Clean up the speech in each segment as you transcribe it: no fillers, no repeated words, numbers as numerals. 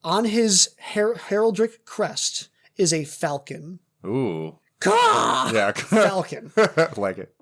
On his heraldic crest is a falcon. Ooh. Caw! Yeah. Falcon. Like it.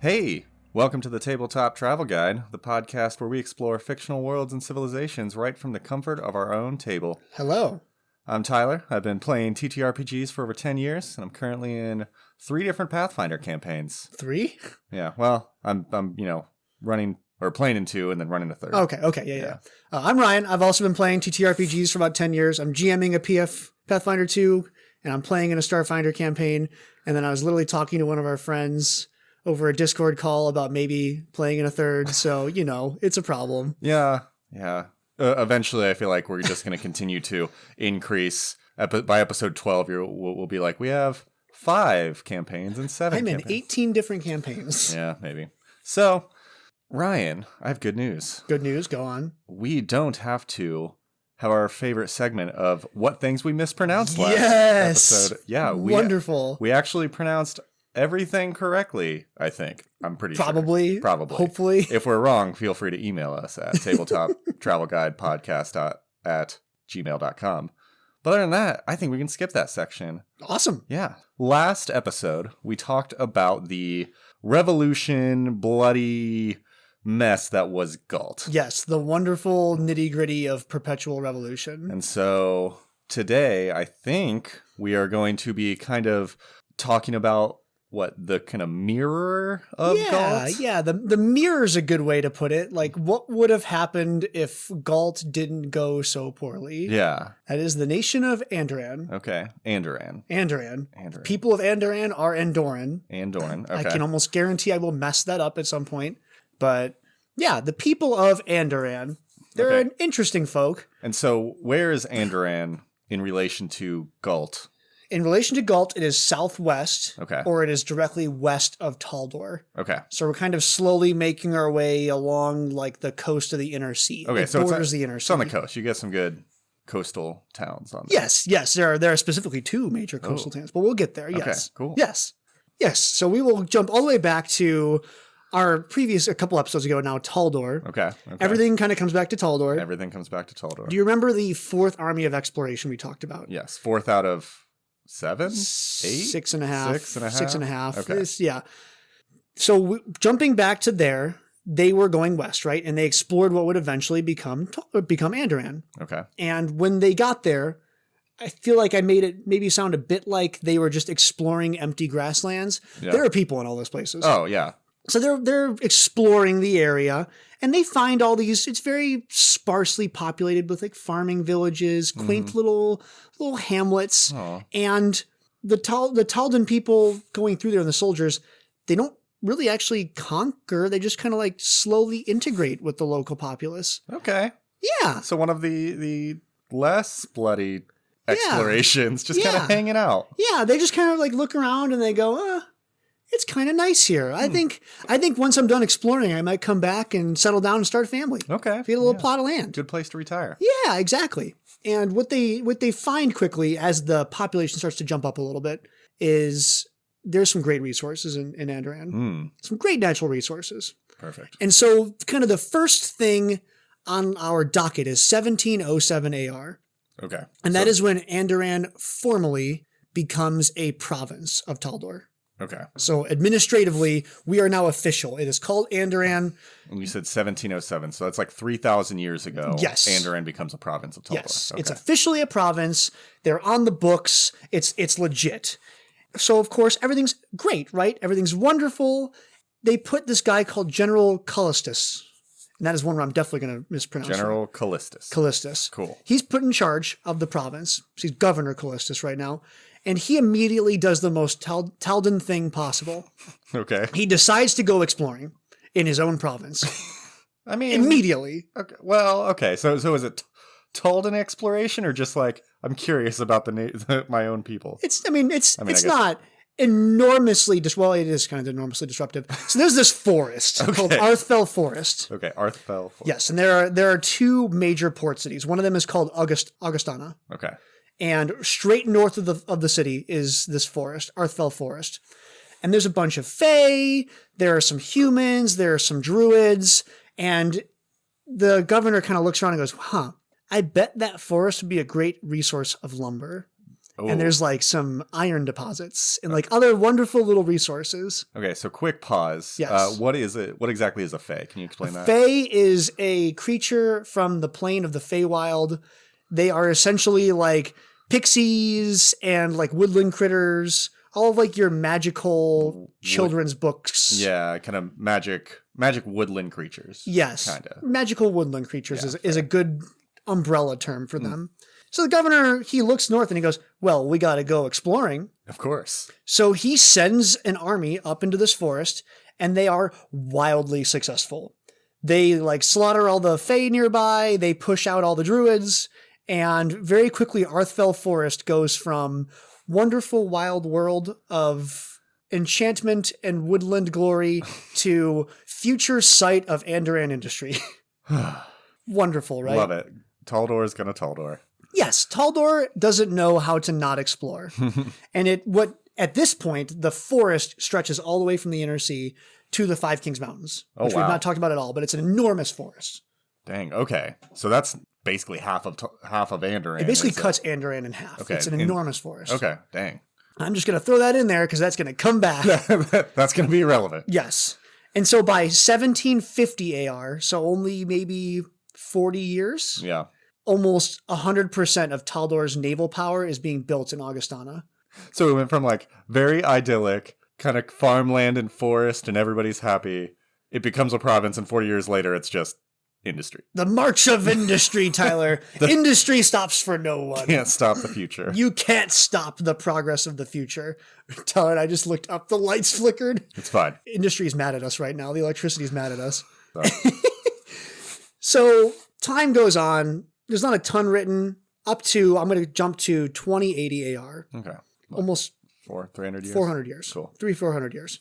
Hey, welcome to the Tabletop Travel Guide, the podcast where we explore fictional worlds and civilizations right from the comfort of our own table. Hello. I'm Tyler. I've been playing TTRPGs for over 10 years, and I'm currently in 3 different Pathfinder campaigns. 3? Yeah, well, I'm running or playing in 2 and then running a 3rd. Okay, yeah. I'm Ryan. I've also been playing TTRPGs for about 10 years. I'm GMing a Pathfinder 2, and I'm playing in a Starfinder campaign. And then I was literally talking to one of our friends over a Discord call about maybe playing in a 3rd. So, it's a problem. Yeah. Eventually, I feel like we're just going to continue to increase. By episode 12, we'll be like, we have 5 campaigns and 7 I'm campaigns. in 18 different campaigns. Yeah, maybe. So, Ryan, I have good news. Good news. Go on. We don't have to have our favorite segment of what things we mispronounced last episode. Yeah, wonderful. We actually pronounced everything correctly, I think. I'm pretty sure. Probably. Hopefully. If we're wrong, feel free to email us at tabletoptravelguidepodcast@gmail.com. But other than that, I think we can skip that section. Awesome. Yeah. Last episode, we talked about the revolution, bloody mess that was Galt. Yes, the wonderful nitty-gritty of perpetual revolution. And so today, I think we are going to be kind of talking about the kind of mirror of Galt? Yeah, the mirror's a good way to put it. Like, what would have happened if Galt didn't go so poorly? Yeah. That is the nation of Andoran. Okay, Andoran. People of Andoran are Andoran. Okay. I can almost guarantee I will mess that up at some point. But yeah, the people of Andoran, they're an interesting folk. And so where is Andoran in relation to Galt? In relation to Galt, it is southwest, okay, or it is directly west of Taldor. Okay. So we're kind of slowly making our way along like the coast of the Inner Sea. Okay, so borders the Inner Sea. It's on the coast. You get some good coastal towns on there. Yes. There are specifically 2 major coastal towns, but we'll get there. Yes. Okay, cool. Yes. So we will jump all the way back to our previous, a couple episodes ago now, Taldor. Okay. Everything kind of comes back to Taldor. Everything comes back to Taldor. Do you remember the 4th Army of Exploration we talked about? Yes. 4th out of 7? 8? 6.5. 6.5. Okay. Yeah. So jumping back to there, they were going west, right? And they explored what would eventually become Andoran. Okay. And when they got there, I feel like I made it maybe sound a bit like they were just exploring empty grasslands. Yeah. There are people in all those places. Oh, yeah. So they're exploring the area, and they find all these. It's very sparsely populated with like farming villages, quaint little hamlets, and the Taldan people going through there and the soldiers. They don't really actually conquer. They just kind of like slowly integrate with the local populace. Okay. Yeah. So one of the less bloody explorations, just kind of hanging out. Yeah. They just kind of like look around and they go, it's kind of nice here. I think once I'm done exploring, I might come back and settle down and start a family. Okay. Get a little plot of land. Good place to retire. Yeah, exactly. And what they find quickly as the population starts to jump up a little bit is there's some great resources in Andoran. Some great natural resources. Perfect. And so kind of the first thing on our docket is 1707 AR. Okay. And that is when Andoran formally becomes a province of Taldor. Okay. So administratively, we are now official. It is called Andoran. And you said 1707, so that's like 3,000 years ago. Yes. Andoran becomes a province of Taldor. Yes. Okay. It's officially a province. They're on the books. It's legit. So, of course, everything's great, right? Everything's wonderful. They put this guy called General Callistus. And that is one where I'm definitely going to mispronounce. General Callistus. Callistus. Cool. He's put in charge of the province. He's Governor Callistus right now. And he immediately does the most Taldan thing possible. Okay. He decides to go exploring in his own province. I mean... Immediately. Okay. Well, okay. So is it Taldan exploration or just like, I'm curious about my own people? It's not... enormously, well, it is kind of enormously disruptive. So there's this forest called Arthfell Forest. Okay, Arthfell Forest. Yes, and there are two major port cities. One of them is called Augustana. Okay. And straight north of the city is this forest, Arthfell Forest. And there's a bunch of fae, there are some humans, there are some druids, and the governor kind of looks around and goes, I bet that forest would be a great resource of lumber. Oh. And there's like some iron deposits and like other wonderful little resources. Okay, so quick pause. Yes. What is it? What exactly is a fae? Can you explain that? Fae is a creature from the plane of the Feywild. They are essentially like pixies and like woodland critters, all of like your magical children's books. Yeah, kind of magic woodland creatures. Yes. Kind of. Magical woodland creatures is a good umbrella term for them. So the governor, he looks north and he goes, well, we got to go exploring. Of course. So he sends an army up into this forest, and they are wildly successful. They like slaughter all the fae nearby, they push out all the druids, and very quickly Arthfell Forest goes from wonderful wild world of enchantment and woodland glory to future site of Andoran industry. Wonderful, right? Love it. Taldor is gonna Taldor. Yes, Taldor doesn't know how to not explore. And at this point, the forest stretches all the way from the inner sea to the Five Kings Mountains, which we've not talked about at all, but it's an enormous forest. Dang, okay. So that's basically half of Andoran. It basically cuts Andoran in half. Okay. It's an enormous forest. Okay, dang. I'm just going to throw that in there because that's going to come back. That's going to be irrelevant. Yes. And so by 1750 AR, so only maybe 40 years, yeah, almost 100% of Taldor's naval power is being built in Augustana. So we went from like very idyllic, kind of farmland and forest and everybody's happy. It becomes a province and 40 years later it's just industry. The march of industry, Tyler. Industry stops for no one. Can't stop the future. You can't stop the progress of the future. Tyler, I just looked up. The lights flickered. It's fine. Industry's mad at us right now. The electricity's mad at us. So time goes on. There's not a ton written up to, I'm going to jump to 2080 AR. Okay. Almost 300 years? 400 years. Cool. 400 years.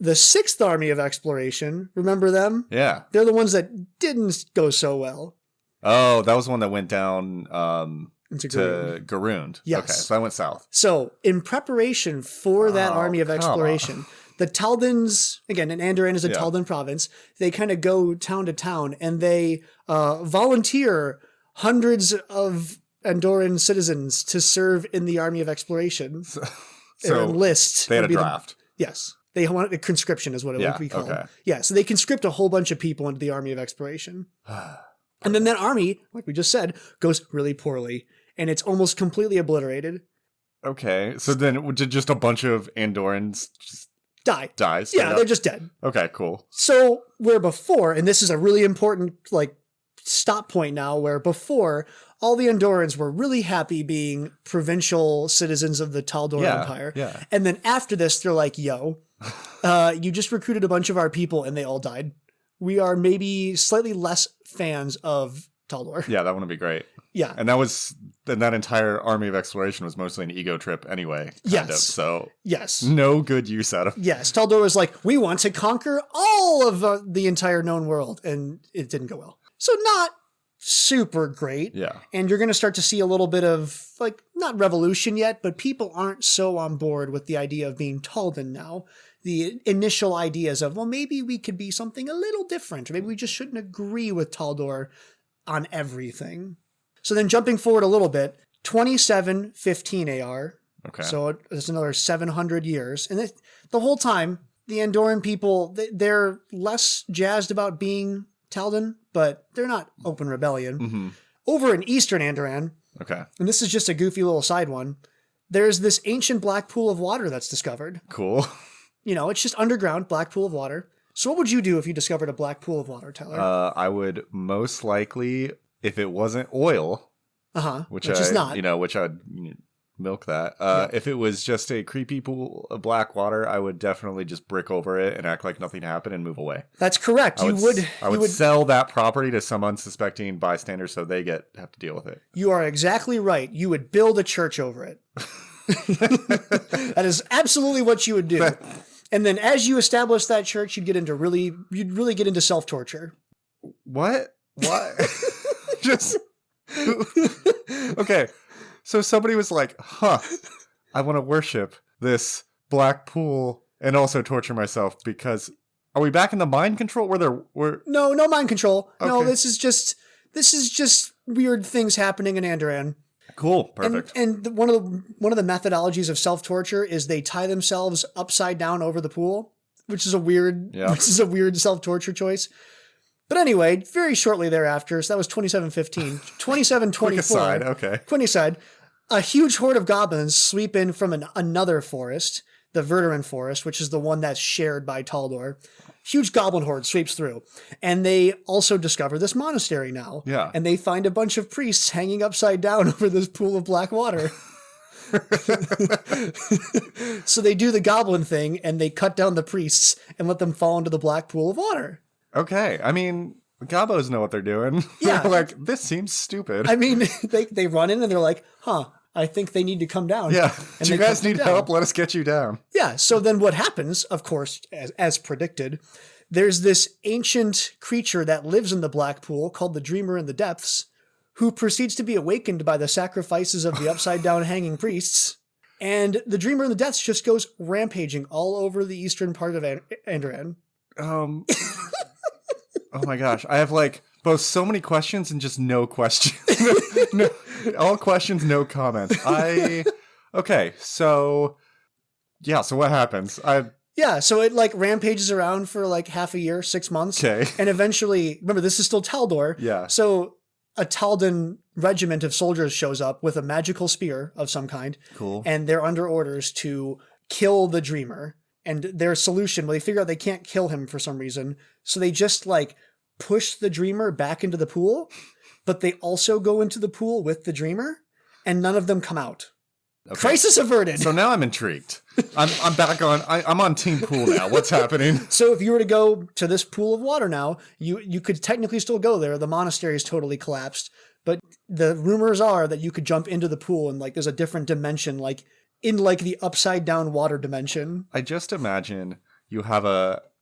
The Sixth Army of Exploration, remember them? Yeah. They're the ones that didn't go so well. Oh, that was the one that went down to Garund. Yes. Okay, so I went south. So in preparation for that Army of Exploration, the Taldans, again, and Andoran is a Taldan province, they kind of go town to town and they volunteer hundreds of Andoran citizens to serve in the Army of Exploration. So enlist. They had a draft. Yes. They wanted a conscription is what it would be called. Okay. Yeah, so they conscript a whole bunch of people into the Army of Exploration. And then that army, like we just said, goes really poorly. And it's almost completely obliterated. Okay. So then did just a bunch of Andorans just dies? Yeah, they're just dead. Okay, cool. So where before, and this is a really important like stop point now, where before all the Andorans were really happy being provincial citizens of the Taldor Empire. Yeah. And then after this, they're like, yo, you just recruited a bunch of our people and they all died. We are maybe slightly less fans of Taldor. Yeah, that wouldn't be great. Yeah. And that entire Army of Exploration was mostly an ego trip anyway. So yes. No good use out of it. Yes. Taldor was like, we want to conquer all of the entire known world. And it didn't go well. So not super great. Yeah. And you're going to start to see a little bit of like, not revolution yet, but people aren't so on board with the idea of being Taldan now. The initial ideas of, well, maybe we could be something a little different, or maybe we just shouldn't agree with Taldor on everything. So then jumping forward a little bit, 2715 AR. Okay. So it's another 700 years. And the whole time, the Andoran people, they're less jazzed about being Taldan, but they're not open rebellion. Mm-hmm. Over in Eastern Andoran, okay, and this is just a goofy little side one, there's this ancient black pool of water that's discovered. Cool. You know, it's just underground black pool of water. So what would you do if you discovered a black pool of water, Tyler? I would most likely, if it wasn't oil, which is not, which I'd milk that. If it was just a creepy pool of black water, I would definitely just brick over it and act like nothing happened and move away. That's correct. I would sell that property to some unsuspecting bystander so they have to deal with it. You are exactly right. You would build a church over it. That is absolutely what you would do. And then as you establish that church, you'd really get into self-torture. What? Just okay. So somebody was like, I want to worship this black pool and also torture myself because are we back in the mind control where No mind control. Okay. No, this is just weird things happening in Andoran. Cool. Perfect. And one of the methodologies of self-torture is they tie themselves upside down over the pool, which is a weird self-torture choice. But anyway, very shortly thereafter, so that was 2715, 2724. Quick aside, okay. Quick aside, a huge horde of goblins sweep in from another forest, the Verduran forest, which is the one that's shared by Taldor. Huge goblin horde sweeps through. And they also discover this monastery now. Yeah. And they find a bunch of priests hanging upside down over this pool of black water. So they do the goblin thing and they cut down the priests and let them fall into the black pool of water. Okay. I mean, Gobos know what they're doing. Yeah. They're like, this seems stupid. I mean, they run in and they're like, I think they need to come down. Yeah. And do you guys need help? Let us get you down. Yeah. So then what happens, of course, as predicted, there's this ancient creature that lives in the black pool called the Dreamer in the Depths, who proceeds to be awakened by the sacrifices of the upside down hanging priests. And the Dreamer in the Depths just goes rampaging all over the eastern part of Andoran. Oh my gosh. I have both so many questions and just no questions. No, all questions, no comments. Okay. So what happens? So it rampages around for half a year, 6 months. Okay. And eventually, remember, this is still Taldor. Yeah. So a Taldan regiment of soldiers shows up with a magical spear of some kind. Cool. And they're under orders to kill the Dreamer. And their solution, they figure out they can't kill him for some reason. So they just push the Dreamer back into the pool, but they also go into the pool with the Dreamer and none of them come out. Okay. Crisis averted. So now I'm intrigued. I'm back on. I'm on team pool now. What's happening? So if you were to go to this pool of water now, you could technically still go there. The monastery is totally collapsed, but the rumors are that you could jump into the pool and there's a different dimension, in the upside down water dimension. I just imagine you have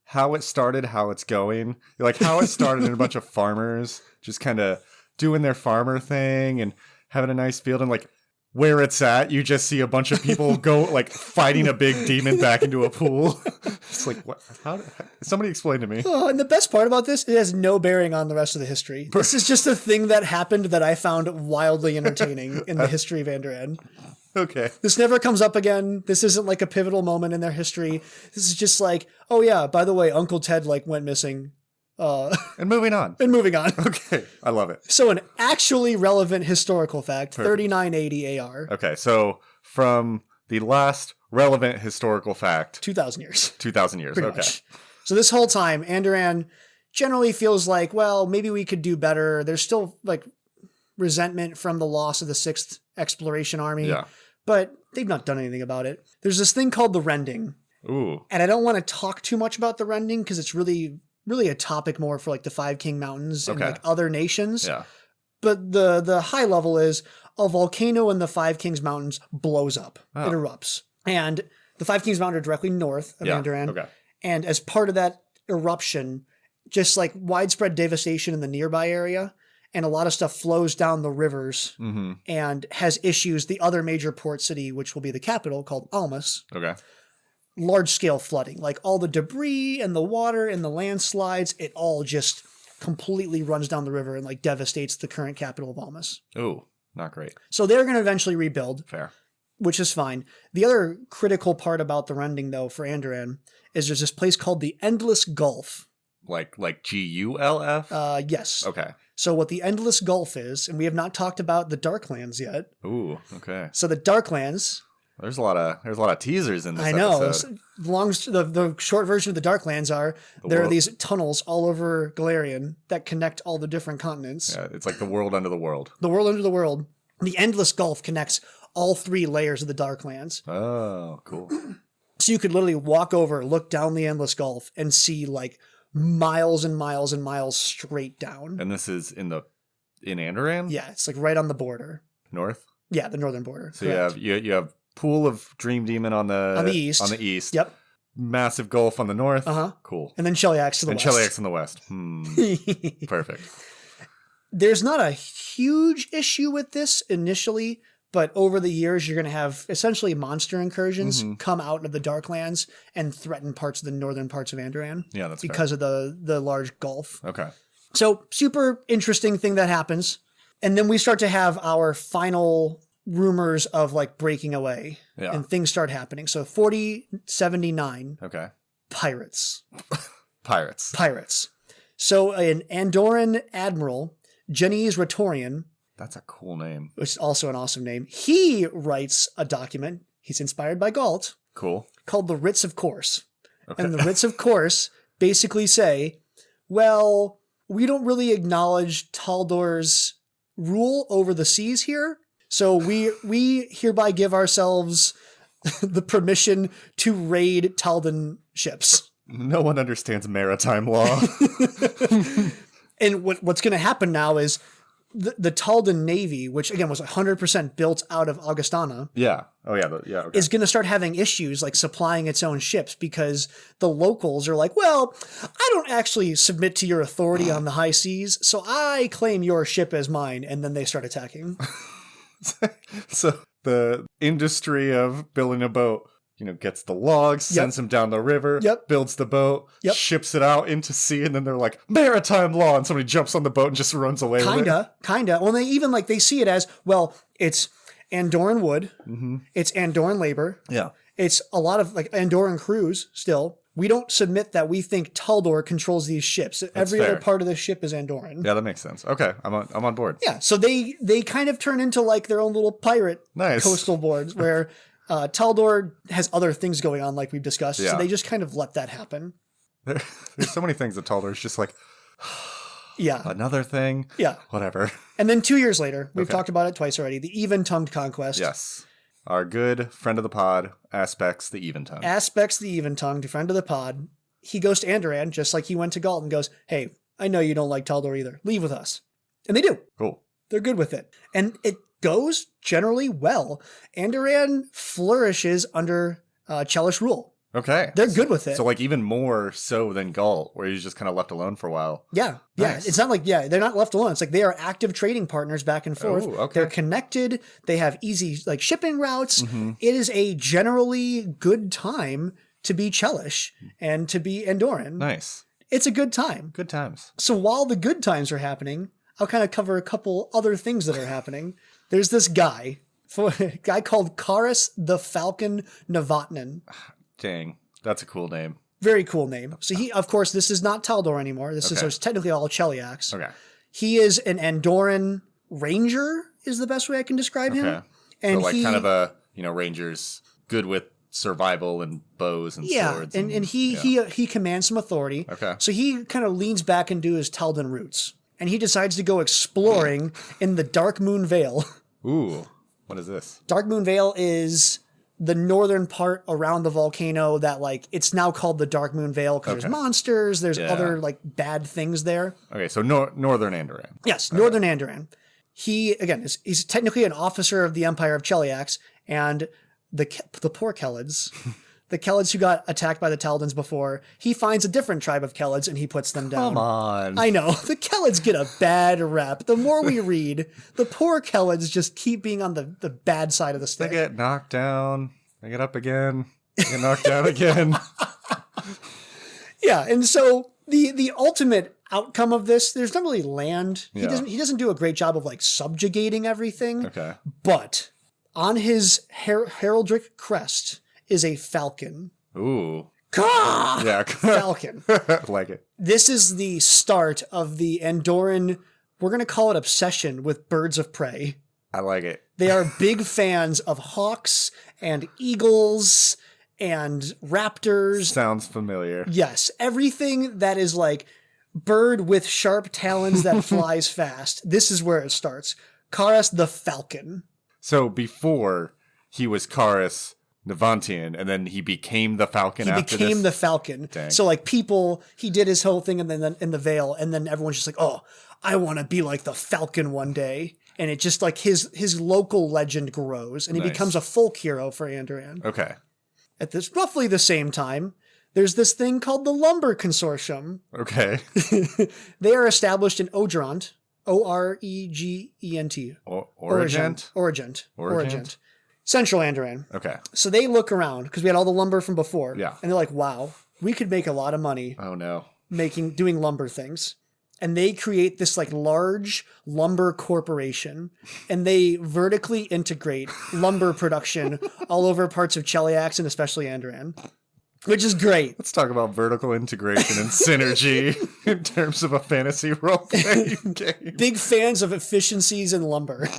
how it started, how it's going. How it started in a bunch of farmers just kind of doing their farmer thing and having a nice field, and where it's at, you just see a bunch of people go fighting a big demon back into a pool. It's what? How? Somebody explain to me. Oh, and the best part about this, it has no bearing on the rest of the history. This is just a thing that happened that I found wildly entertaining in the history of Andoran. Okay. This never comes up again. This isn't a pivotal moment in their history. This is just oh yeah, by the way, Uncle Ted went missing. And moving on. Okay. I love it. So an actually relevant historical fact, perfect. 3980 AR. Okay. So from the last relevant historical fact. 2,000 years. 2,000 years. Okay. Much. So this whole time, Andoran generally feels well, maybe we could do better. There's still resentment from the loss of the 6th Exploration Army. Yeah. But they've not done anything about it. There's this thing called the Rending. Ooh. And I don't want to talk too much about the Rending because it's really a topic more for the Five King Mountains and other nations. Yeah. But the high level is a volcano in the Five Kings Mountains blows up. Oh. It erupts. And the Five Kings Mountains are directly north of Andoran. Okay. And as part of that eruption, just widespread devastation in the nearby area. And a lot of stuff flows down the rivers and has issues. The other major port city, which will be the capital, called Almas. Okay. Large scale flooding, all the debris and the water and the landslides, it all just completely runs down the river and devastates the current capital of Almas. Ooh, not great. So they're going to eventually rebuild. Fair. Which is fine. The other critical part about the Rending, though, for Andoran is there's this place called the Endless Gulf. Like Gulf? Yes. Okay. So what the Endless Gulf is, and we have not talked about the Darklands yet. Ooh, okay. So the Darklands. There's a lot of teasers in this I know. episode. The short version of the Darklands there are these tunnels all over Golarion that connect all the different continents. Yeah, it's the world under the world. The world under the world. The Endless Gulf connects all 3 layers of the Darklands. Oh, cool. So you could literally walk over, look down the Endless Gulf, and see miles and miles and miles straight down. And this is in Andoran? Yeah, it's right on the border. North? Yeah, the northern border. So correct. you have pool of Dream Demon on the east. On the east. Yep. Massive gulf on the north. Cool. And then Cheliax to the west. And Cheliax in the west. Perfect. There's not a huge issue with this initially, but over the years, you're going to have essentially monster incursions come out of the Darklands and threaten parts of the northern parts of Andoran. Yeah, that's because fair. of the large gulf. Okay. So super interesting thing that happens. And then we start to have our final rumors of like breaking away and things start happening. So 4079. Okay. Pirates. Pirates. So an Andoran admiral, Jeniz Ratorian. That's a cool name. Which is also an awesome name. He writes a document. He's inspired by Galt. Cool. Called the Writs of Course. Okay. And the Writs of Course basically say, well, we don't really acknowledge Taldor's rule over the seas here. So we hereby give ourselves the permission to raid Taldan ships. No one understands maritime law. And what's going to happen now is the Taldan Navy, which again was 100% built out of Augustana. Yeah. Oh yeah. Okay. Is going to start having issues like supplying its own ships because the locals are like, well, I don't actually submit to your authority on the high seas, so I claim your ship as mine. And then they start attacking. So the industry of building a boat, gets the logs, sends them down the river, builds the boat, ships it out into sea, and then they're like, maritime law, and somebody jumps on the boat and just runs away with it. Kinda. Well, they even they see it as, well, it's Andoran wood, it's Andoran labor, it's a lot of Andoran crews still. We don't submit that we think Taldor controls these ships. Every other part of the ship is Andoran. Yeah, that makes sense. Okay, I'm on board. Yeah, so they kind of turn into their own little pirate coastal boards where Taldor has other things going on like we've discussed. So they just kind of let that happen. There's so many things that Taldor is just like, another thing. Yeah. Whatever. And then 2 years later, we've talked about it twice already, the Even-Tongued Conquest. Yes. Our good friend of the pod, Aspects the Even-Tongued. Aspects the Even-Tongued, friend of the pod. He goes to Andoran, just like he went to Galt, and goes, hey, I know you don't like Taldor either. Leave with us. And they do. Cool. They're good with it. And it goes generally well. Andoran flourishes under Chelish rule. Okay. They're good with it. So even more so than Galt, where he's just kind of left alone for a while. Yeah. Nice. It's not they're not left alone. It's they are active trading partners back and forth. Oh, okay. They're connected. They have easy shipping routes. It is a generally good time to be Chelish and to be Andoran. Nice. It's a good time. Good times. So while the good times are happening, I'll kind of cover a couple other things that are happening. There's this guy called Karis the Falcon Novotnan. Dang, that's a cool name. Very cool name. So he, of course, this is not Taldor anymore. This is technically all Cheliax. Okay. He is an Andoran ranger, is the best way I can describe him. And so kind of a ranger's good with survival and bows and swords. And he commands some authority. Okay. So he kind of leans back into his Taldan roots. And he decides to go exploring in the Dark Moon Vale. Ooh, what is this? Dark Moon Vale is the northern part around the volcano that it's now called the Dark Moon Vale because there's monsters, there's other bad things there. Okay, so northern Andoran. Yes, northern Andoran. He, again, he's technically an officer of the Empire of Cheliax, and the poor Kelids, the Kelids who got attacked by the Taldans before, he finds a different tribe of Kelids and he puts them down. Come on. I know. The Kelids get a bad rap. The more we read, the poor Kelids just keep being on the bad side of the stick. They get knocked down. They get up again. They get knocked down again. Yeah, and so the ultimate outcome of this, there's not really land. He doesn't do a great job of subjugating everything. Okay. But on his heraldic crest is a falcon. Ooh. Caw! Yeah. Falcon. Like it. This is the start of the Andoran, we're going to call it obsession with birds of prey. I like it. They are big fans of hawks and eagles and raptors. Sounds familiar. Yes. Everything that is bird with sharp talons that flies fast. This is where it starts. Karas the Falcon. So before he was Karas Navantian, and then he became the Falcon after this? He became the Falcon. Dang. So he did his whole thing and then in the Vale, and then everyone's just oh, I want to be like the Falcon one day. And it just like his local legend grows, and he becomes a folk hero for Andoran. Okay. At this roughly the same time, there's this thing called the Lumber Consortium. Okay. They are established in Orgent. Oregent. Origent. Central Andoran. Okay. So they look around because we had all the lumber from before. Yeah. And they're like, wow, we could make a lot of money. Oh no. Doing lumber things. And they create this like large lumber corporation, and they vertically integrate lumber production all over parts of Cheliax and especially Andoran, which is great. Let's talk about vertical integration and synergy in terms of a fantasy role-playing game. Big fans of efficiencies in lumber.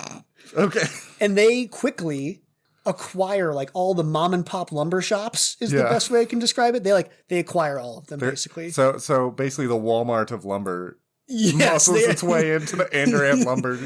Okay. And they quickly acquire like all the mom and pop lumber shops is the best way I can describe it. They acquire all of them basically. So basically the Walmart of lumber muscles its way into the Andoran lumber.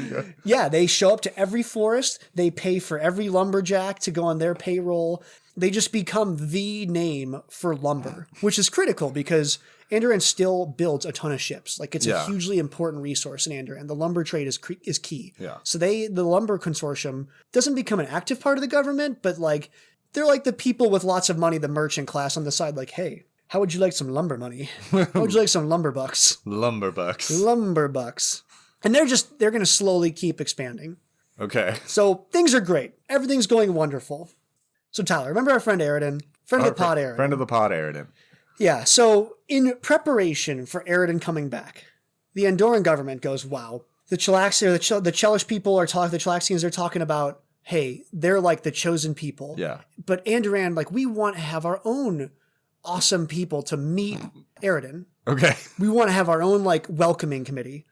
Yeah, they show up to every forest. They pay for every lumberjack to go on their payroll. They just become the name for lumber, which is critical because Andoran still builds a ton of ships. Like it's a hugely important resource in Andoran. The lumber trade is key. Yeah. So the Lumber Consortium doesn't become an active part of the government, but like they're like the people with lots of money, the merchant class on the side, like, hey, how would you like some lumber money? How would you like some lumber bucks? Lumber bucks. And they're going to slowly keep expanding. Okay. So things are great. Everything's going wonderful. So Tyler, remember our friend Aridin? Friend of the pod Aridin. Yeah. So in preparation for Aridin coming back, the Andoran government goes, wow, the Chelish people are talking, the Chelaxians are talking about, hey, they're like the chosen people. Yeah. But Andoran, like we want to have our own awesome people to meet Aridin. Okay. We want to have our own like welcoming committee.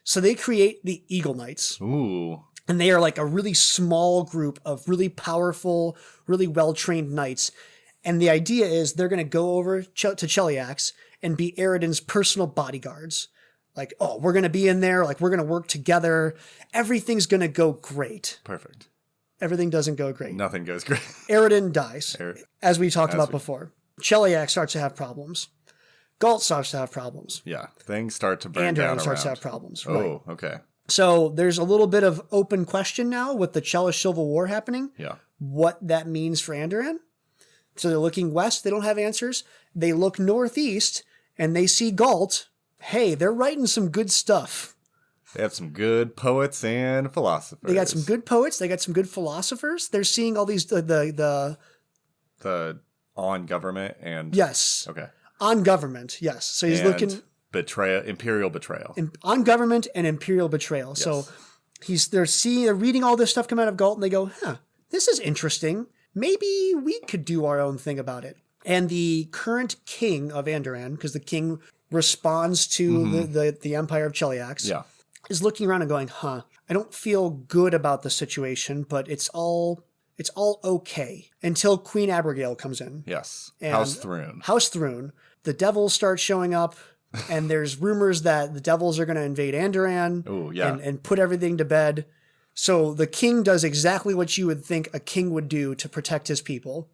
So they create the Eagle Knights. Ooh. And they are like a really small group of really powerful, really well-trained knights. And the idea is they're going to go over to Cheliax and be Aridin's personal bodyguards. Like, oh, we're going to be in there. Like, we're going to work together. Everything's going to go great. Perfect. Everything doesn't go great. Nothing goes great. Aridin dies, as we talked about before. Cheliax starts to have problems. Galt starts to have problems. Yeah, things start to burn down. Andoran starts to have problems. Right. Oh, okay. So there's a little bit of open question now with the Chelish Civil War happening. Yeah. What that means for Andoran. So they're looking west. They don't have answers. They look northeast and they see Galt. Hey, they're writing some good stuff. They have some good poets and philosophers. They got some good poets. They got some good philosophers. They're seeing all these the on government and yes. Okay. On government, yes. So he's looking imperial betrayal. On government and imperial betrayal. Yes. So they're reading all this stuff come out of Galt and they go, this is interesting. Maybe we could do our own thing about it. And the current king of Andoran, because the king responds to the Empire of Cheliax, is looking around and going, I don't feel good about the situation, but it's all okay until Queen Abigail comes in. Yes. And House Thrune. The devils start showing up, and there's rumors that the devils are going to invade Andoran and put everything to bed. So the king does exactly what you would think a king would do to protect his people.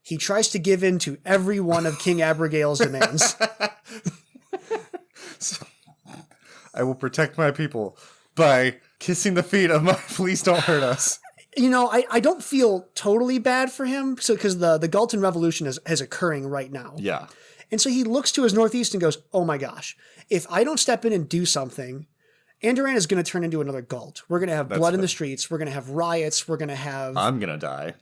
He tries to give in to every one of King Abigail's demands. I will protect my people by kissing the feet of my please don't hurt us. You know, I don't feel totally bad for him because the Galtan Revolution is occurring right now. Yeah. And so he looks to his northeast and goes, oh my gosh, if I don't step in and do something, Andoran is going to turn into another Galt. We're going to have blood in the streets. We're going to have riots. We're going to have... I'm going to die.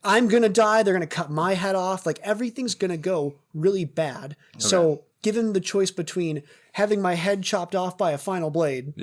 They're going to cut my head off. Like everything's going to go really bad. Okay. So given the choice between having my head chopped off by a final blade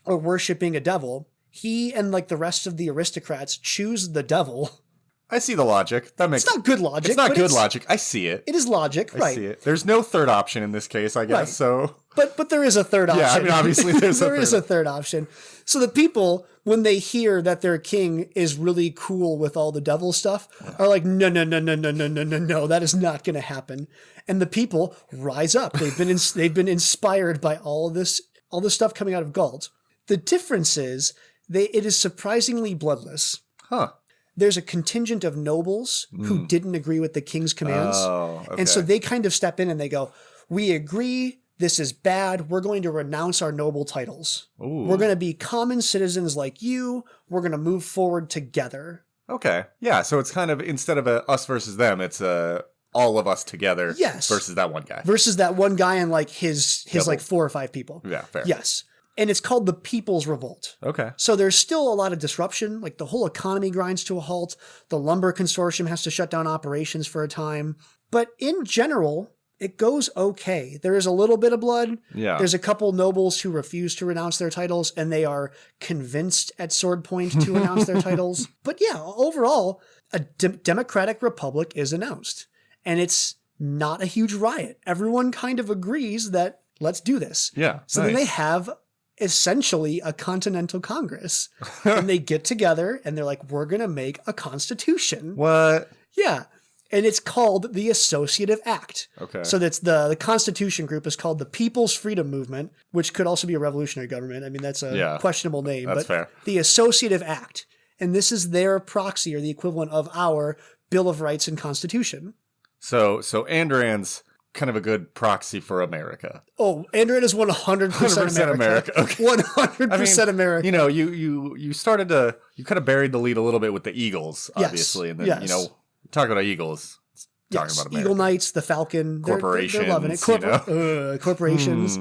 or worshiping a devil, he and like the rest of the aristocrats choose the devil. I see the logic. It's not good logic. It's not good logic. I see it. It is logic, right? I see it. There's no third option in this case, I guess. Right. So, but there is a third option. Yeah, I mean, obviously there is a third option. So the people, when they hear that their king is really cool with all the devil stuff, are like, no, that is not going to happen. And the people rise up. They've been inspired by all this stuff coming out of Galt. The difference is it is surprisingly bloodless. Huh. There's a contingent of nobles who didn't agree with the king's commands. Oh, okay. And so they kind of step in and they go, we agree this is bad. We're going to renounce our noble titles. Ooh. We're going to be common citizens like you. We're going to move forward together. Okay. Yeah, so it's kind of, instead of a us versus them, it's all of us together versus that one guy. Versus that one guy and like his like 4 or 5 people. Yeah, fair. Yes. And it's called the People's Revolt. Okay. So there's still a lot of disruption. Like the whole economy grinds to a halt. The lumber consortium has to shut down operations for a time. But in general, it goes okay. There is a little bit of blood. Yeah. There's a couple nobles who refuse to renounce their titles, and they are convinced at sword point to renounce their titles. But yeah, overall, a democratic republic is announced. And it's not a huge riot. Everyone kind of agrees that let's do this. Yeah. So then they have essentially a continental congress. And they get together and they're like, we're going to make a constitution. What? Yeah. And it's called the Associative Act. Okay. So that's the Constitution group is called the People's Freedom Movement, which could also be a revolutionary government. I mean, that's a questionable name. That's fair. The Associative Act. And this is their proxy or the equivalent of our Bill of Rights and Constitution. So Andoran's kind of a good proxy for America. Oh, Andoran is 100% America. Okay. 100% America. You know, you started to, you kind of buried the lead a little bit with the Eagles, obviously. Yes. And then, you know, talk about Eagles. Talking about America. Eagle Knights, the Falcon. Corporations. They're loving it. Corporations.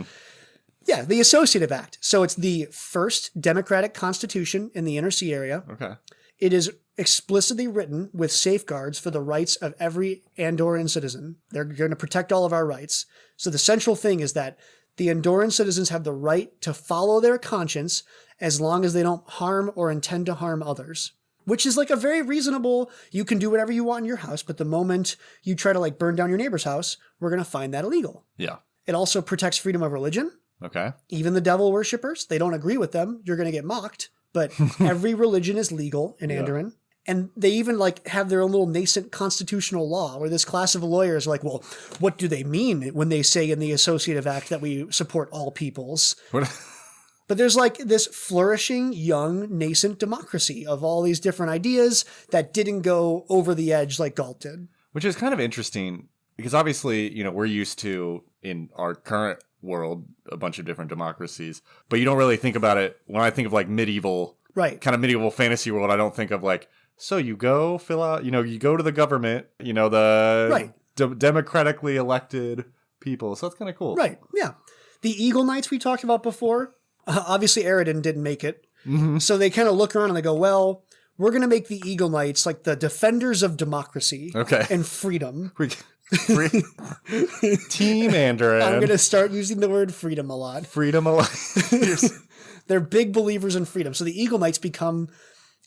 Yeah, the Associative Act. So it's the first democratic constitution in the Inner Sea area. Okay. It is explicitly written with safeguards for the rights of every Andoran citizen. They're going to protect all of our rights. So the central thing is that the Andoran citizens have the right to follow their conscience as long as they don't harm or intend to harm others. Which is like a very reasonable, you can do whatever you want in your house, but the moment you try to like burn down your neighbor's house, we're going to find that illegal. Yeah. It also protects freedom of religion. Okay. Even the devil worshippers, they don't agree with them. You're going to get mocked. But every religion is legal in Andoran. And they even like have their own little nascent constitutional law where this class of lawyers are like, well, what do they mean when they say in the Associative Act that we support all peoples? But there's like this flourishing, young, nascent democracy of all these different ideas that didn't go over the edge like Galt did. Which is kind of interesting because obviously, you know, we're used to in our current world a bunch of different democracies, but you don't really think about it. When I think of like medieval, kind of medieval fantasy world, I don't think of like, so you go fill out, you know, you go to the government, you know, the democratically elected people. So that's kind of cool. Right. Yeah. The Eagle Knights we talked about before, obviously Aridin didn't make it. Mm-hmm. So they kind of look around and they go, well, we're going to make the Eagle Knights like the defenders of democracy and freedom. Team Andoran. I'm going to start using the word freedom a lot. Freedom a lot. They're big believers in freedom. So the Eagle Knights become,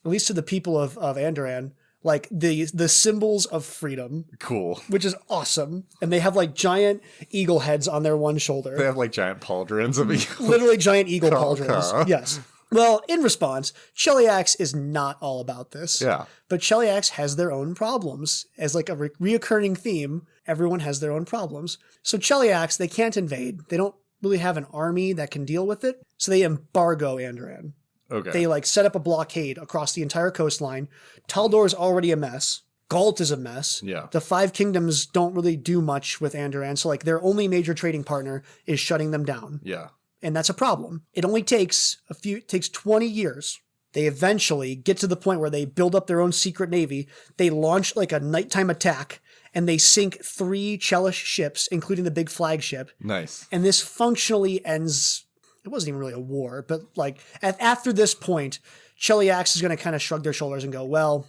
at least to the people of Andoran, like the symbols of freedom. Cool. Which is awesome. And they have like giant eagle heads on their one shoulder. They have like giant pauldrons of eagles. Literally giant eagle pauldrons. Yes. Well, in response, Cheliax is not all about this. Yeah. But Cheliax has their own problems. As like a reoccurring theme, everyone has their own problems. So Cheliax, they can't invade. They don't really have an army that can deal with it. So they embargo Andoran. Okay. They like set up a blockade across the entire coastline. Taldor is already a mess. Galt is a mess. Yeah. The Five Kingdoms don't really do much with Andoran. So like their only major trading partner is shutting them down. Yeah. And that's a problem. It only takes 20 years. They eventually get to the point where they build up their own secret navy. They launch like a nighttime attack and they sink 3 Chelish ships, including the big flagship. Nice. And this functionally ends, it wasn't even really a war, but like after this point, Cheliax is going to kind of shrug their shoulders and go, well,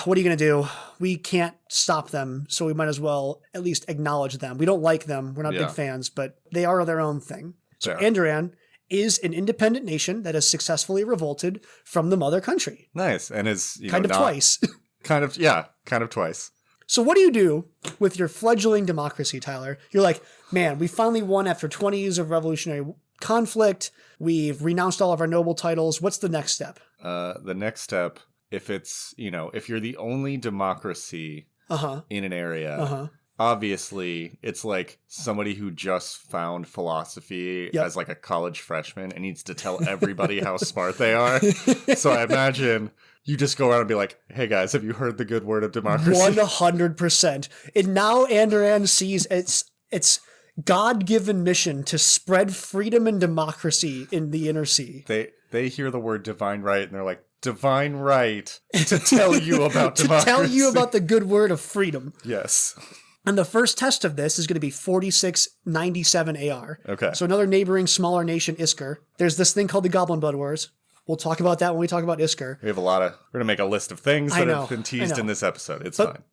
what are you going to do? We can't stop them, so we might as well at least acknowledge them. We don't like them. We're not big fans, but they are their own thing. So Andoran is an independent nation that has successfully revolted from the mother country. Nice. And is twice. kind of twice. So what do you do with your fledgling democracy, Tyler? You're like, man, we finally won after 20 years of revolutionary conflict. We've renounced all of our noble titles. What's the next step? The next step, if it's, if you're the only democracy in an area, obviously, it's like somebody who just found philosophy as like a college freshman and needs to tell everybody how smart they are. So I imagine you just go around and be like, hey guys, have you heard the good word of democracy? 100%. And now Andoran sees it's God-given mission to spread freedom and democracy in the inner sea. They hear the word divine right and they're like, divine right to tell you about democracy. To tell you about the good word of freedom. Yes. And the first test of this is going to be 4697 AR. Okay. So another neighboring smaller nation, Isker. There's this thing called the Goblin Blood Wars. We'll talk about that when we talk about Isker. We have we're going to make a list of things that have been teased in this episode. It's fine.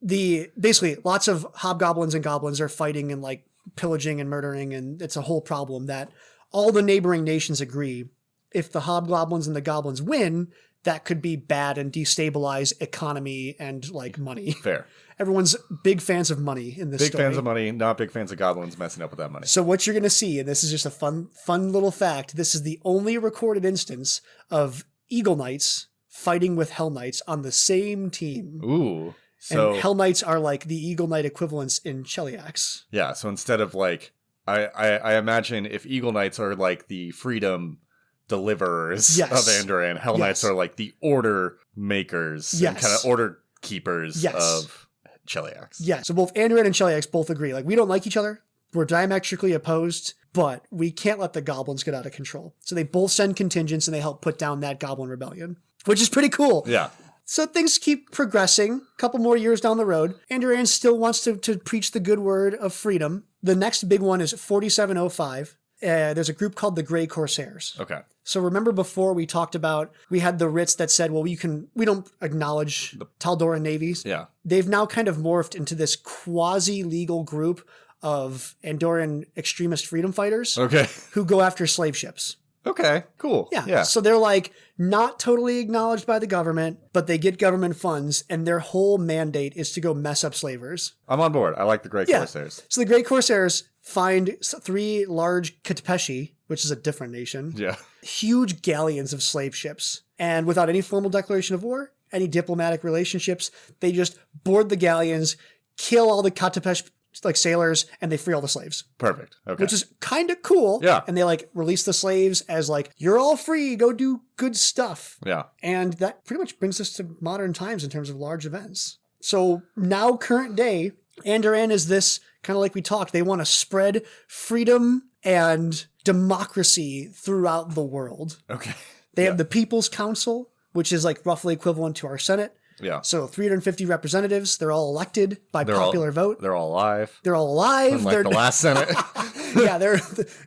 Basically, lots of hobgoblins and goblins are fighting and like pillaging and murdering, and it's a whole problem that all the neighboring nations agree. If the hobgoblins and the goblins win, that could be bad and destabilize economy and like money. Fair. Everyone's big fans of money in this story. Big fans of money, not big fans of goblins messing up with that money. So what you're going to see, and this is just a fun little fact, this is the only recorded instance of Eagle Knights fighting with Hell Knights on the same team. Ooh. So, and Hell Knights are like the Eagle Knight equivalents in Cheliax. Yeah, so instead of like, I imagine if Eagle Knights are like the freedom deliverers of Andoran, Hell Knights are like the order makers and kind of order keepers of Cheliax. Yeah, so both Andoran and Cheliax both agree. Like, we don't like each other. We're diametrically opposed, but we can't let the goblins get out of control. So they both send contingents and they help put down that goblin rebellion, which is pretty cool. Yeah. So things keep progressing. A couple more years down the road, Andoran still wants to preach the good word of freedom. The next big one is 4705. There's a group called the Grey Corsairs. Okay. So remember before we talked about, we had the writs that said, well, we don't acknowledge the Tal'Doran navies. Yeah. They've now kind of morphed into this quasi-legal group of Andoran extremist freedom fighters. Okay. Who go after slave ships. Okay, cool. Yeah. So they're like not totally acknowledged by the government, but they get government funds, and their whole mandate is to go mess up slavers. I'm on board. I like the Grey Corsairs. So the Grey Corsairs find 3 large Katapeshi, which is a different nation. Yeah. Huge galleons of slave ships. And without any formal declaration of war, any diplomatic relationships, they just board the galleons, kill all the Katapesh like sailors, and they free all the slaves. Perfect. Okay. Which is kind of cool. Yeah. And they like release the slaves as like, you're all free, go do good stuff. Yeah. And that pretty much brings us to modern times in terms of large events. So now current day, Andoran is this kind of like we talked, they want to spread freedom and democracy throughout the world. Okay. They have the People's Council, which is like roughly equivalent to our Senate. Yeah. So 350 representatives, they're all elected by popular vote. They're all alive. They're all alive. Unlike the last Senate. Yeah,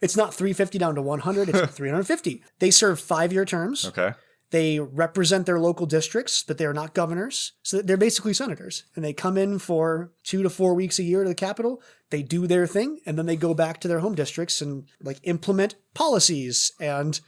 it's not 350 down to 100, it's 350. They serve 5-year terms. Okay. They represent their local districts, but they're not governors. So they're basically senators. And they come in for 2 to 4 weeks a year to the Capitol. They do their thing, and then they go back to their home districts and like implement policies and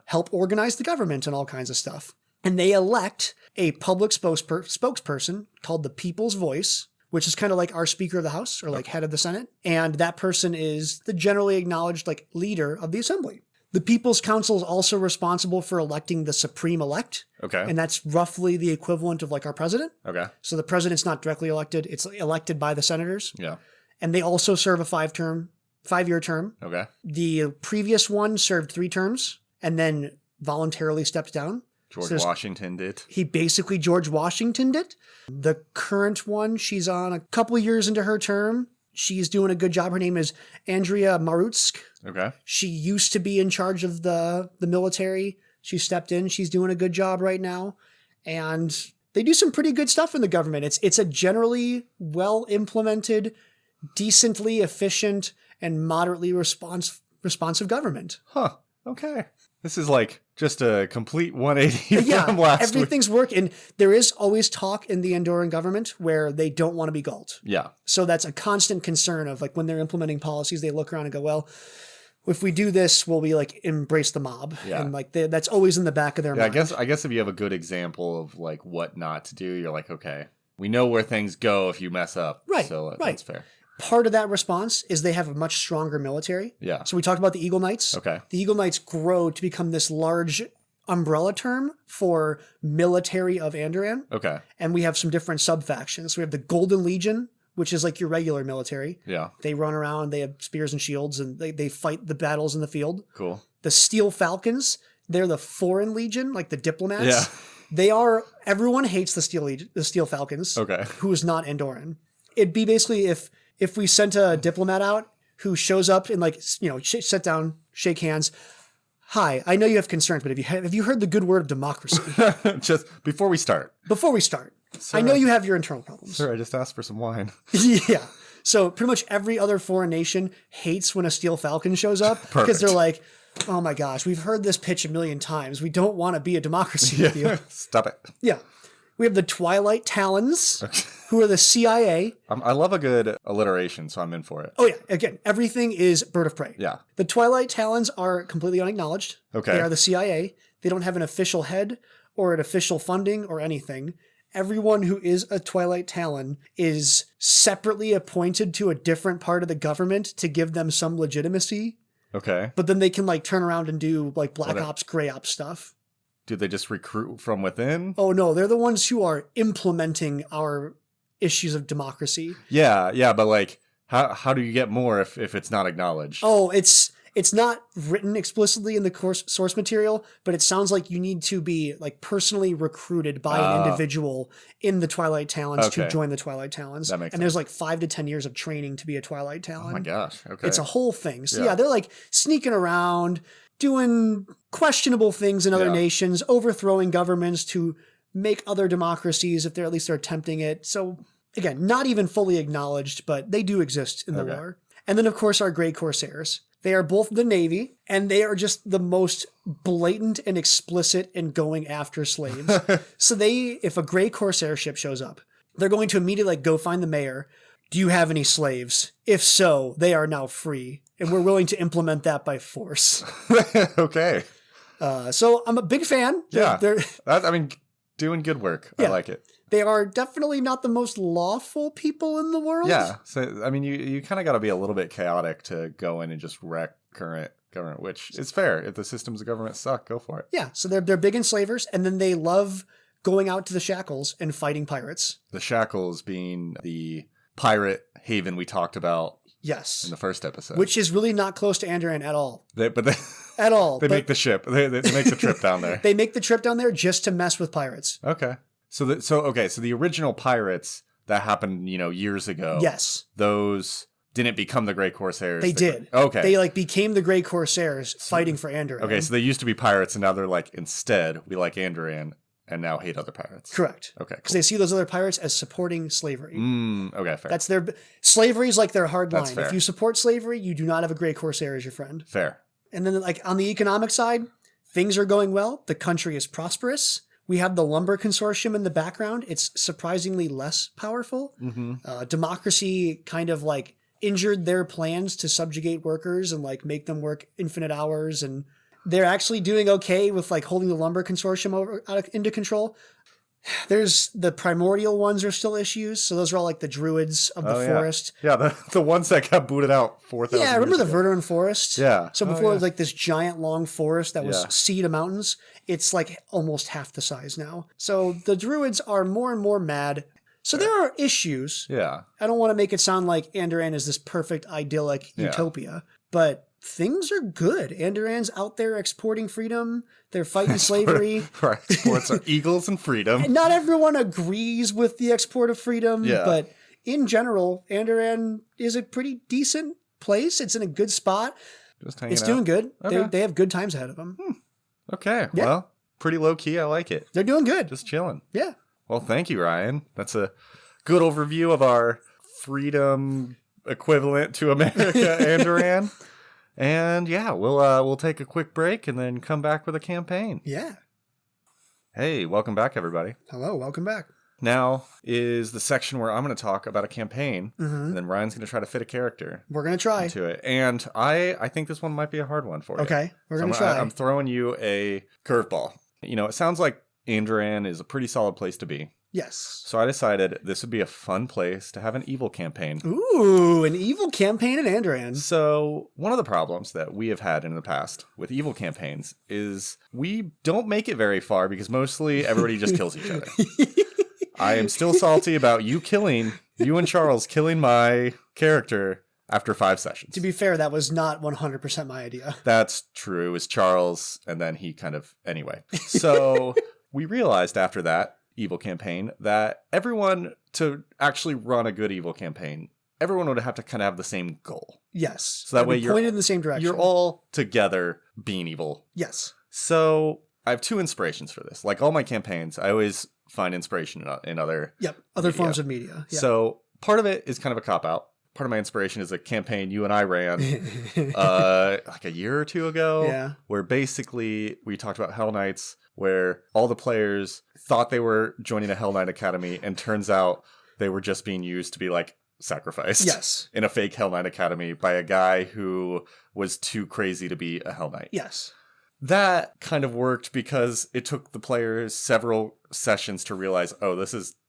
help organize the government and all kinds of stuff. And they elect a public spokesperson called the People's Voice, which is kind of like our Speaker of the House or like head of the Senate. And that person is the generally acknowledged like leader of the assembly. The People's Council is also responsible for electing the Supreme Elect. Okay. And that's roughly the equivalent of like our president. Okay. So the president's not directly elected. It's elected by the senators. Yeah. And they also serve a 5-year term. Okay. The previous one served 3 terms and then voluntarily stepped down. George Washington did. He basically George Washingtoned it. The current one, she's on a couple years into her term. She's doing a good job. Her name is Andrea Marutsk. Okay. She used to be in charge of the military. She stepped in. She's doing a good job right now. And they do some pretty good stuff in the government. It's a generally well-implemented, decently efficient, and moderately responsive government. Huh. Okay. This is like just a complete 180 from last week. Everything's working. There is always talk in the Andoran government where they don't want to be Galt. Yeah. So that's a constant concern of like when they're implementing policies, they look around and go, well, if we do this, will we like embrace the mob? Yeah. And like that's always in the back of their mind. I guess if you have a good example of like what not to do, you're like, okay, we know where things go if you mess up. Right. So that's fair. Part of that response is they have a much stronger military. Yeah. So we talked about the Eagle Knights. Okay. The Eagle Knights grow to become this large umbrella term for military of Andoran. Okay. And we have some different sub-factions. We have the Golden Legion, which is like your regular military. Yeah. They run around, they have spears and shields, and they fight the battles in the field. Cool. The Steel Falcons, they're the Foreign Legion, like the diplomats. Yeah. They are, everyone hates the Steel Falcons. Okay. Who is not Andoran. It'd be basically if we sent a diplomat out who shows up and like, sit down, shake hands. Hi, I know you have concerns, but have you heard the good word of democracy? Just before we start. Sir, I know you have your internal problems. Sir, I just asked for some wine. Yeah. So pretty much every other foreign nation hates when a Steel Falcon shows up because they're like, oh my gosh, we've heard this pitch a million times. We don't want to be a democracy with you. Stop it. Yeah. We have the Twilight Talons, who are the CIA. I love a good alliteration, so I'm in for it. Oh, yeah. Again, everything is bird of prey. Yeah. The Twilight Talons are completely unacknowledged. Okay. They are the CIA. They don't have an official head or an official funding or anything. Everyone who is a Twilight Talon is separately appointed to a different part of the government to give them some legitimacy. Okay. But then they can like turn around and do like Black Ops, Gray Ops stuff. Do they just recruit from within? Oh, no. They're the ones who are implementing our issues of democracy. Yeah. But like, how do you get more if it's not acknowledged? Oh, it's not written explicitly in the source material, but it sounds like you need to be like personally recruited by an individual in the Twilight Talons to join the Twilight Talons. That makes sense. There's like 5 to 10 years of training to be a Twilight Talon. Oh my gosh. Okay. It's a whole thing. So yeah, they're like sneaking around, doing questionable things in other nations, overthrowing governments to make other democracies if they're attempting it. So again, not even fully acknowledged, but they do exist in the war. And then of course our Grey Corsairs. They are both the Navy, and they are just the most blatant and explicit in going after slaves. So if a Grey Corsair ship shows up, they're going to immediately go find the mayor. Do you have any slaves? If so, they are now free, and we're willing to implement that by force. Okay. So I'm a big fan. Yeah. Doing good work. Yeah. I like it. They are definitely not the most lawful people in the world. Yeah. So, you kind of got to be a little bit chaotic to go in and just wreck current government, which is fair. If the systems of government suck, go for it. Yeah. So they're big enslavers, and then they love going out to the Shackles and fighting pirates. The Shackles being the pirate haven we talked about. Yes. In the first episode. Which is really not close to Andoran at all. At all. They make the ship. They make the trip down there. They make the trip down there just to mess with pirates. Okay. So the original pirates that happened, years ago. Yes. Those didn't become the Grey Corsairs. They did. Okay. They became the Grey Corsairs fighting for Andoran. Okay, so they used to be pirates and now they're instead we like Andoran and now hate other pirates. Correct. Okay. Because they see those other pirates as supporting slavery. Okay, fair. That's slavery is like their hard line. Fair. If you support slavery, you do not have a Grey Corsair as your friend. Fair. And then on the economic side, things are going well. The country is prosperous. We have the lumber consortium in the background. It's surprisingly less powerful. Mm-hmm. Democracy kind of injured their plans to subjugate workers and make them work infinite hours. And they're actually doing okay with holding the lumber consortium into control. There's the primordial ones are still issues. So those are all the druids of the forest. Yeah, the ones that got booted out 4,000 years ago. Remember the Verduran forest? Yeah. So before it was this giant long forest that was sea to mountains, it's almost half the size now. So the druids are more and more mad. So there are issues. Yeah. I don't want to make it sound like Andoran is this perfect, idyllic utopia, but things are good. Andoran's out there exporting freedom. They're fighting slavery. Right. Exports are eagles and freedom. And not everyone agrees with the export of freedom, but in general, Andoran is a pretty decent place. It's in a good spot. Just hanging It's out. doing good. Okay. They have good times ahead of them. Okay. Yeah. Well, pretty low key. I like it. They're doing good. Just chilling. Yeah. Well, thank you, Ryan. That's a good overview of our freedom equivalent to America, Andoran. And we'll take a quick break and then come back with a campaign. Yeah. Hey, welcome back, everybody. Hello, welcome back. Now is the section where I'm going to talk about a campaign, and then Ryan's going to try to fit a character. We're going to try. Into it. And I think this one might be a hard one for you. Okay, we're going to try. I'm throwing you a curveball. It sounds like Andoran is a pretty solid place to be. Yes. So I decided this would be a fun place to have an evil campaign. Ooh, an evil campaign in Andoran. So one of the problems that we have had in the past with evil campaigns is we don't make it very far because mostly everybody just kills each other. I am still salty about you and Charles killing my character after 5 sessions. To be fair, that was not 100% my idea. That's true. It was Charles, and then he anyway. So we realized after that evil campaign that to actually run a good evil campaign, everyone would have to kind of have the same goal. Yes. So that way you're pointed in the same direction. You're all together being evil. Yes. So I have 2 inspirations for this. Like all my campaigns, I always find inspiration in other other forms of media. Yeah. So part of it is kind of a cop-out. Part of my inspiration is a campaign you and I ran like a year or 2 ago, where basically we talked about Hell Knights, where all the players thought they were joining a Hell Knight Academy, and turns out they were just being used to be like sacrificed in a fake Hell Knight Academy by a guy who was too crazy to be a Hell Knight. Yes. That kind of worked because it took the players several sessions to realize,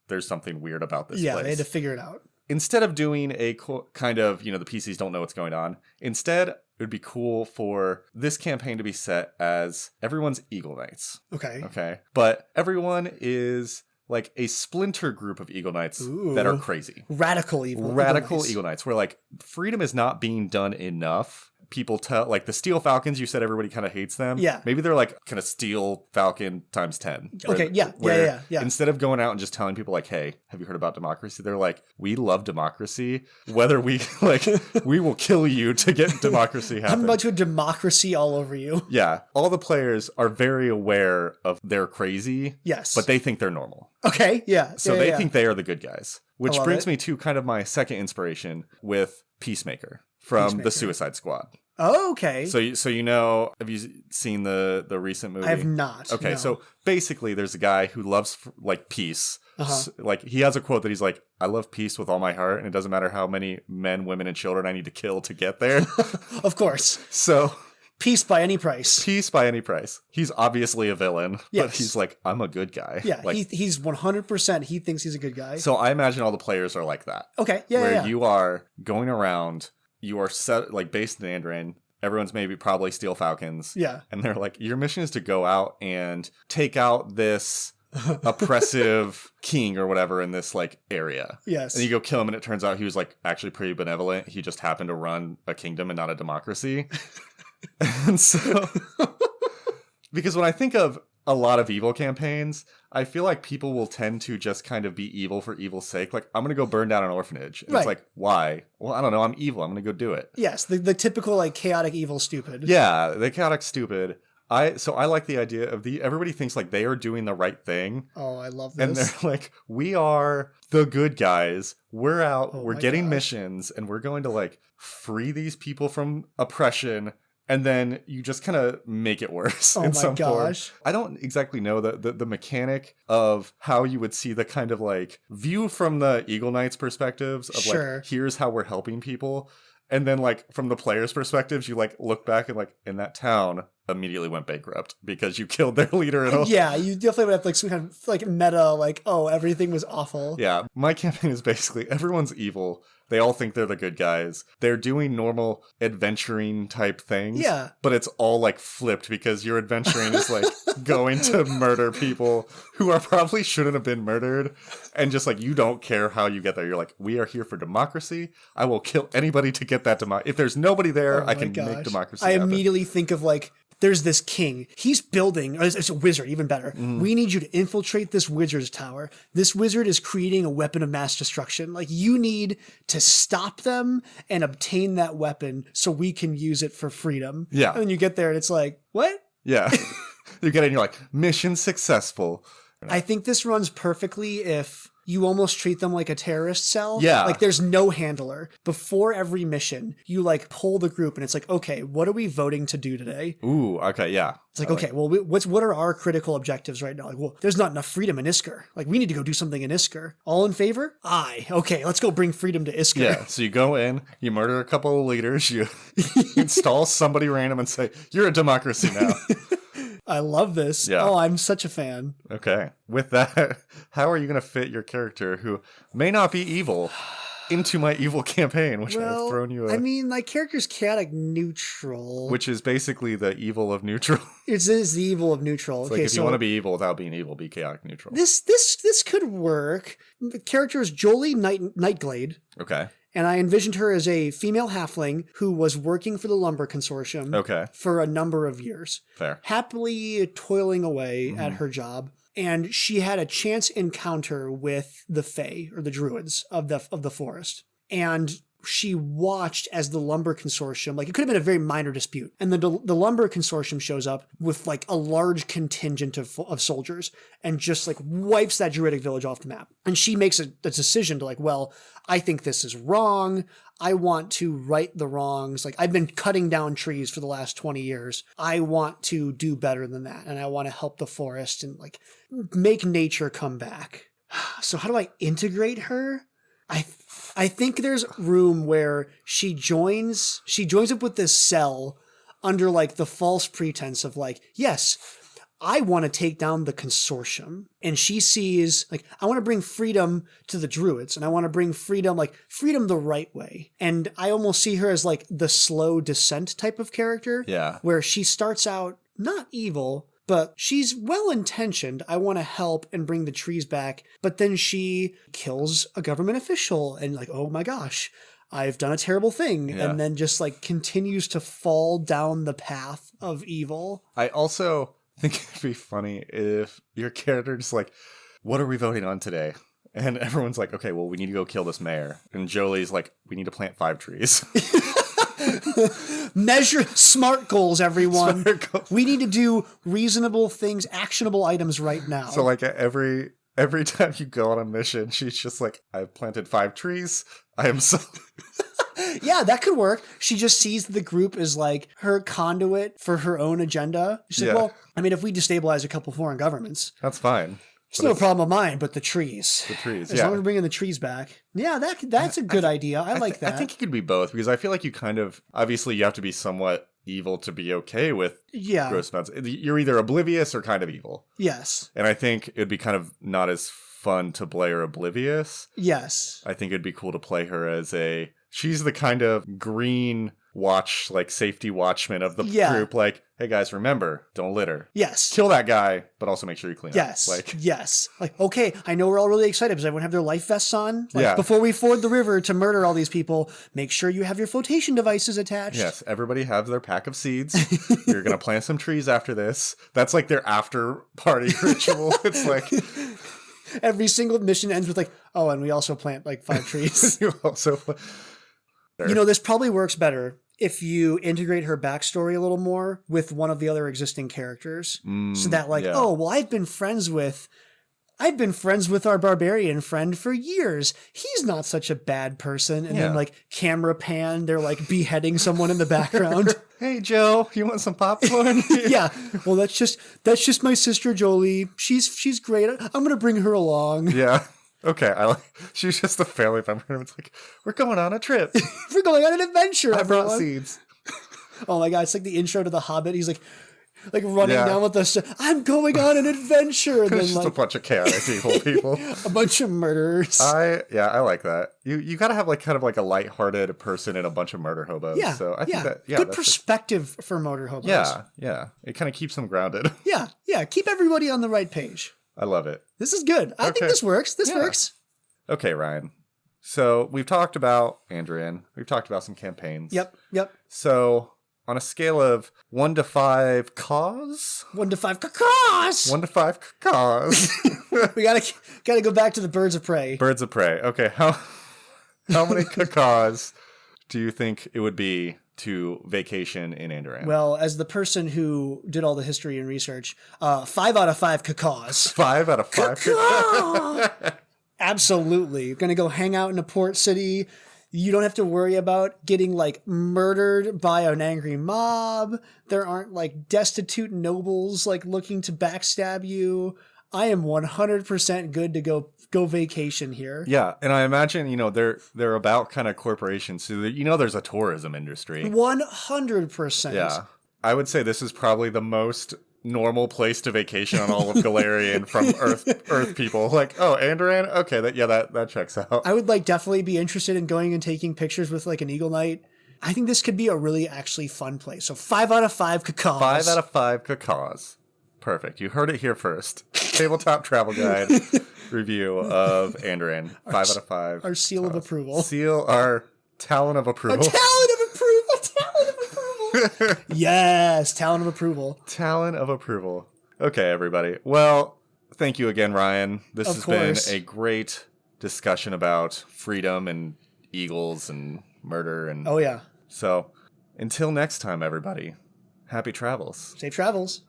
there's something weird about this place. Yeah, they had to figure it out. Instead of doing a kind of, the PCs don't know what's going on, instead, it would be cool for this campaign to be set as everyone's Eagle Knights. Okay. But everyone is like a splinter group of Eagle Knights that are crazy. Radical Eagle Knights. Where like freedom is not being done enough. People tell, like the Steel Falcons, you said everybody kind of hates them. Yeah. Maybe they're like kind of Steel Falcon times 10. Okay, yeah. Instead of going out and just telling people like, hey, have you heard about democracy? They're like, we love democracy. Whether we, we will kill you to get democracy happen. I'm about to democracy all over you. Yeah. All the players are very aware of they're crazy. Yes. But they think they're normal. Okay, yeah. So they think they are the good guys. Which brings me to kind of my second inspiration with Peacemaker. From the Suicide Squad. Oh, okay. So have you seen the recent movie? I have not. Okay, no. So basically there's a guy who loves peace. So, he has a quote that he's like, I love peace with all my heart, and it doesn't matter how many men, women, and children I need to kill to get there. Of course. So peace by any price. Peace by any price. He's obviously a villain, but he's like, I'm a good guy. Yeah, he's 100%, he thinks he's a good guy. So I imagine all the players are like that. Okay, yeah, Where you are going around... You are set based in Andoran. Everyone's probably Steel Falcons. Yeah. And they're like, your mission is to go out and take out this oppressive king or whatever in this area. Yes. And you go kill him, and it turns out he was actually pretty benevolent. He just happened to run a kingdom and not a democracy. And so because when I think of a lot of evil campaigns, I feel like people will tend to just kind of be evil for evil's sake. Like, I'm going to go burn down an orphanage. And it's like, why? Well, I don't know. I'm evil. I'm going to go do it. Yes, the typical chaotic evil stupid. Yeah, the chaotic stupid. So I like the idea of everybody thinks they are doing the right thing. Oh, I love this. And they're like, we are the good guys. We're out. We're getting missions, and we're going to free these people from oppression. And then you just kind of make it worse in some form. I don't exactly know the mechanic of how you would see the kind of view from the Eagle Knights perspectives of here's how we're helping people. And then from the players' perspectives, you look back and in that town immediately went bankrupt because you killed their leader. Yeah, you definitely would have some kind of meta, everything was awful. Yeah, my campaign is basically everyone's evil. They all think they're the good guys. They're doing normal adventuring type things. Yeah. But it's all flipped because your adventuring is going to murder people who probably shouldn't have been murdered. And just you don't care how you get there. You're we are here for democracy. I will kill anybody to get that democracy. If there's nobody there, I can make democracy happen. I immediately think of there's this king. He's building, it's a wizard, even better. We need you to infiltrate this wizard's tower. This wizard is creating a weapon of mass destruction. You need to stop them and obtain that weapon so we can use it for freedom. Yeah. And then you get there and it's what? Yeah. You get it and you're mission successful. I think this runs perfectly if you almost treat them like a terrorist cell. Yeah. There's no handler. Before every mission, you pull the group and it's okay, what are we voting to do today? Ooh, okay, yeah. It's okay, well, what are our critical objectives right now? Well, there's not enough freedom in Isker. We need to go do something in Isker. All in favor? Aye. Okay, let's go bring freedom to Isker. Yeah, so you go in, you murder a couple of leaders, you install somebody random and say, you're a democracy now. I love this. Yeah. Oh, I'm such a fan. Okay. With that, how are you going to fit your character who may not be evil into my evil campaign, which I've thrown you my character's chaotic neutral. Which is basically the evil of neutral. It is the evil of neutral. It's if you want to be evil without being evil, be chaotic neutral. This could work. The character is Jolie Nightglade. Okay. And I envisioned her as a female halfling who was working for the Lumber Consortium for a number of years. Fair. Happily toiling away at her job. And she had a chance encounter with the Fae, or the Druids of the forest. and she watched as the lumber consortium, like it could have been a very minor dispute, and the lumber consortium shows up with like a large contingent of soldiers and just like wipes that druidic village off the map. And she makes a decision to like, well, I think this is wrong. I want to right the wrongs. Like, I've been cutting down trees for the last 20 years. I want to do better than that. And I want to help the forest and like make nature come back. So how do I integrate her? I think there's room where she joins up with this cell under like the false pretense of like, yes, I want to take down the consortium. And she sees like, I want to bring freedom to the druids, and I want to bring freedom the right way. And I almost see her as like the slow descent type of character. Yeah. Where she starts out not evil, but she's well-intentioned. I want to help and bring the trees back. But then she kills a government official and like, oh my gosh, I've done a terrible thing. Yeah. And then just like continues to fall down the path of evil. I also think it'd be funny if your character just like, what are we voting on today? And everyone's like, okay, well, we need to go kill this mayor. And Jolie's like, we need to plant 5 trees. Measure smart goals, everyone. Smart goals. We need to do reasonable things, actionable items right now. So like every time you go on a mission, she's just like, I've planted 5 trees. I am so... Yeah, that could work. She just sees the group as like her conduit for her own agenda. She's like, well, I mean, if we destabilize a couple foreign governments, that's fine. It's no problem of mine, but the trees. The trees, as long as we're bringing the trees back. Yeah, that's a good idea. I like that. I think it could be both, because I feel like you kind of, obviously you have to be somewhat evil to be okay with gross amounts. You're either oblivious or kind of evil. Yes. And I think it'd be kind of not as fun to play her oblivious. Yes. I think it'd be cool to play her as she's the kind of green watch, like safety watchman of the group. Like, hey guys, remember, don't litter. Yes. Kill that guy, but also make sure you clean up. Yes. Yes. Like, okay, I know we're all really excited because everyone have their life vests on. Like, before we ford the river to murder all these people, make sure you have your flotation devices attached. Yes. Everybody have their pack of seeds. You're going to plant some trees after this. That's like their after party ritual. It's like... Every single mission ends with like, oh, and we also plant like 5 trees. This probably works better if you integrate her backstory a little more with one of the other existing characters. So that like, oh, well, I've been friends with our barbarian friend for years. He's not such a bad person. And then like camera pan, they're like beheading someone in the background. Hey Joe, you want some popcorn? Yeah. Well, that's just my sister Jolie. She's great. I'm gonna bring her along. Yeah. Okay. She's just a family member. It's like, we're going on a trip. We're going on an adventure. I brought seeds. Oh my god, it's like the intro to The Hobbit. He's like running down with I'm going on an adventure. And then just a bunch of chaotic people. A bunch of murderers. I like that. You gotta have like kind of like a lighthearted person and a bunch of murder hobos. Yeah. So I think that good perspective for murder hobos. Yeah. It kind of keeps them grounded. Yeah. Keep everybody on the right page. I love it. This is good. I think this works. This works. Okay, Ryan. So we've talked about Andoran. We've talked about some campaigns. Yep. So on a scale of 1 to 5 caws? 1 to 5 caws! 1 to 5 caws. We gotta go back to the birds of prey. Birds of prey. Okay, how many caws do you think it would be to vacation in Andoran? Well, as the person who did all the history and research, 5 out of 5 cacaws. 5 out of 5 Absolutely. You're going to go hang out in a port city. You don't have to worry about getting like murdered by an angry mob. There aren't like destitute nobles like looking to backstab you. I am 100% good to go vacation here. Yeah, and I imagine, they're about kind of corporations, so there's a tourism industry. 100%. Yeah. I would say this is probably the most normal place to vacation on all of Golarion from Earth people. Like, oh, Andoran? Okay, that checks out. I would definitely be interested in going and taking pictures with like an Eagle Knight. I think this could be a really actually fun place. So 5 out of 5 cacaws. 5 out of 5 cacaws. Perfect. You heard it here first. Tabletop Travel Guide review of Andoran. 5 out of 5. Our seal of approval. Our talon of approval. Our talon of approval. Yes, talon of approval. Talon of approval. Okay, everybody. Well, thank you again, Ryan. This has been a great discussion about freedom and eagles and murder and oh yeah. So until next time, everybody, happy travels. Safe travels.